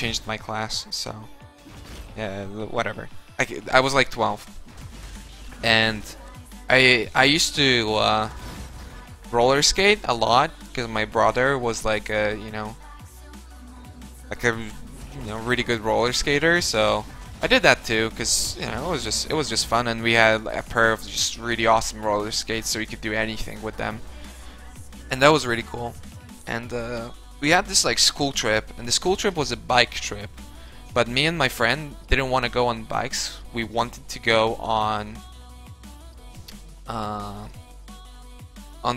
changed my class, so yeah, whatever. I was like 12, and I used to roller skate a lot because my brother was like a really good roller skater, so I did that too because it was just fun, and we had a pair of just really awesome roller skates, so we could do anything with them, and that was really cool. And we had this like school trip, and the school trip was a bike trip, but me and my friend didn't want to go on bikes. We wanted to go on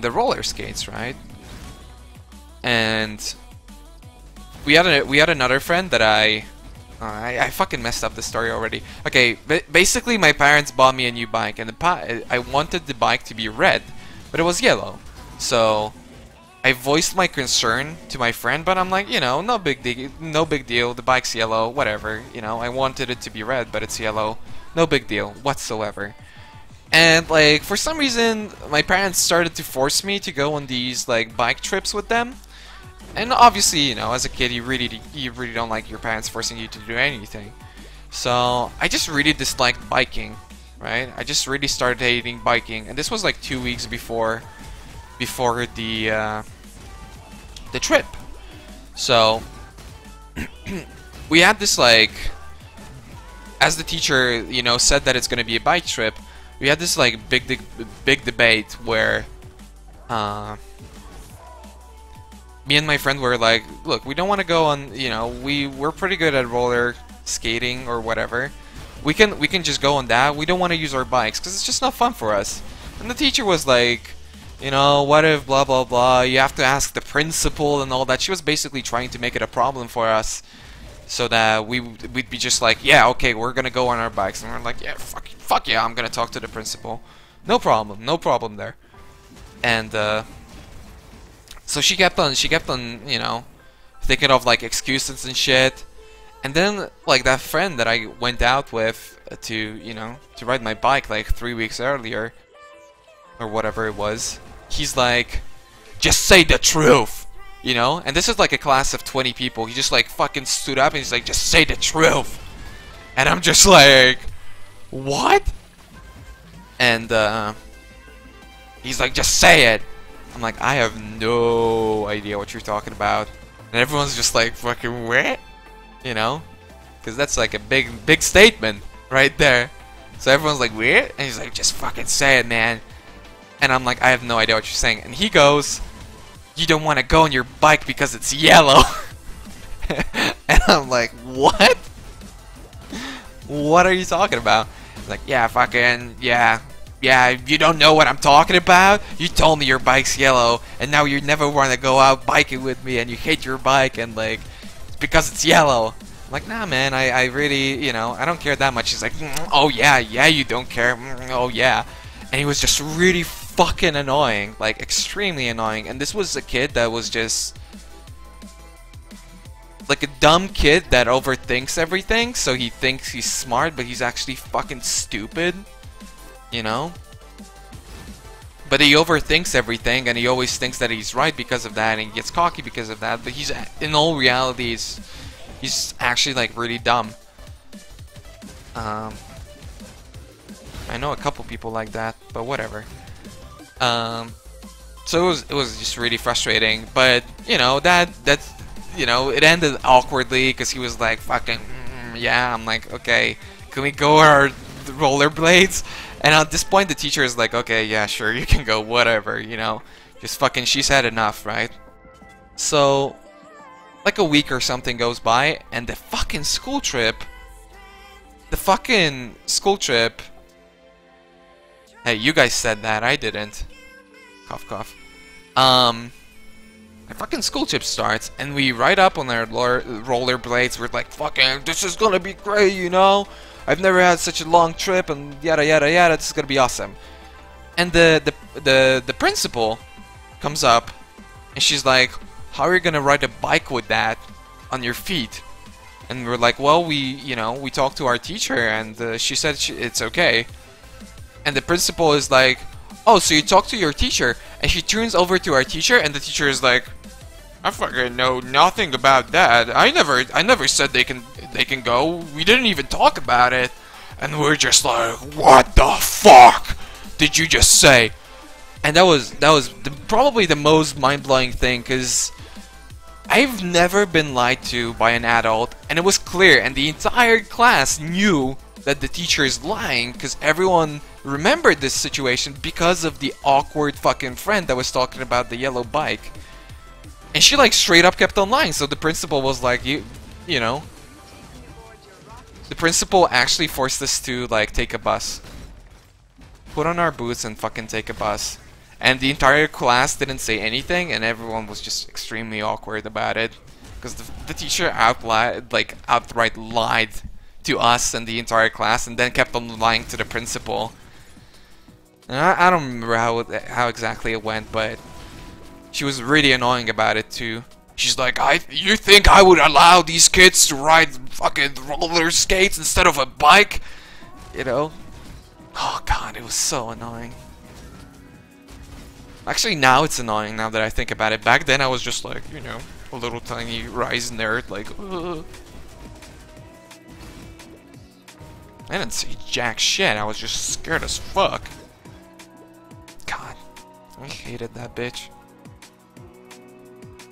the roller skates, right? And we had another friend that I fucking messed up the story already. Okay, basically my parents bought me a new bike, and I wanted the bike to be red, but it was yellow. So I voiced my concern to my friend, but I'm like, no big deal. The bike's yellow, whatever. I wanted it to be red, but it's yellow. No big deal whatsoever. And like for some reason, my parents started to force me to go on these like bike trips with them. And obviously, as a kid, you really don't like your parents forcing you to do anything. So I just really disliked biking, right? I just really started hating biking, and this was like 2 weeks before the trip. So we had this like, as the teacher said that it's gonna be a bike trip, we had this like big debate where me and my friend were like, look, we don't want to go on, we're pretty good at roller skating or whatever. We can just go on that. We don't want to use our bikes because it's just not fun for us. And the teacher was like, what if blah blah blah, you have to ask the principal and all that. She was basically trying to make it a problem for us so that we'd be just like, yeah, okay, we're gonna go on our bikes. And we're like, yeah, fuck yeah, I'm gonna talk to the principal. No problem there. And so she kept on thinking of like excuses and shit. And then like that friend that I went out with to ride my bike like 3 weeks earlier or whatever it was, he's like, just say the truth, and this is like a class of 20 people. He just like fucking stood up and he's like, just say the truth. And I'm just like, what? And he's like, just say it. I'm like, I have no idea what you're talking about. And everyone's just like, fucking what? Because that's like a big statement right there. So everyone's like, weird? And he's like, just fucking say it, man. And I'm like, I have no idea what you're saying. And he goes, you don't want to go on your bike because it's yellow. And I'm like, what? What are you talking about? He's like, yeah, fucking, yeah, you don't know what I'm talking about? You told me your bike's yellow, and now you never want to go out biking with me, and you hate your bike, and like, it's because it's yellow. I'm like, nah, man, I really, I don't care that much. He's like, oh yeah, you don't care, oh yeah. And he was just really fucking annoying, like extremely annoying. And this was a kid that was just like a dumb kid that overthinks everything, so he thinks he's smart, but he's actually fucking stupid. But he overthinks everything, and he always thinks that he's right because of that, and he gets cocky because of that. But he's, in all reality, he's actually like really dumb. I know a couple people like that, but whatever. So it was just really frustrating. But that's it ended awkwardly because he was like, fucking yeah. I'm like, okay, can we go on our rollerblades? And at this point, the teacher is like, okay, yeah, sure, you can go, whatever, just fucking, she's had enough, right? So, like a week or something goes by, and the fucking school trip, hey, you guys said that, I didn't. Cough, cough. The fucking school trip starts, and we ride up on our rollerblades. We're like, fucking, this is gonna be great, I've never had such a long trip, and yada yada yada. This is gonna be awesome. And the principal comes up, and she's like, "How are you gonna ride a bike with that on your feet?" And we're like, "Well, we talked to our teacher, and she said it's okay." And the principal is like, "Oh, so you talked to your teacher?" And she turns over to our teacher, and the teacher is like, I fucking know nothing about that. I never said they can go. We didn't even talk about it. And we're just like, what the fuck did you just say? And that was probably the most mind-blowing thing, because I've never been lied to by an adult, and it was clear, and the entire class knew that the teacher is lying, because everyone remembered this situation because of the awkward fucking friend that was talking about the yellow bike. And she like straight up kept on lying, so the principal was like, you know, the principal actually forced us to like take a bus, put on our boots and fucking take a bus. And the entire class didn't say anything, and everyone was just extremely awkward about it, because the teacher outright lied to us and the entire class, and then kept on lying to the principal. And I don't remember how exactly it went, but she was really annoying about it too. She's like, you think I would allow these kids to ride fucking roller skates instead of a bike? You know? Oh god, it was so annoying. Actually, now it's annoying, now that I think about it. Back then, I was just like, you know, a little tiny Rise nerd, like, ugh. I didn't see jack shit, I was just scared as fuck. God, I hated that bitch.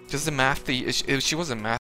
Because the math, she wasn't math.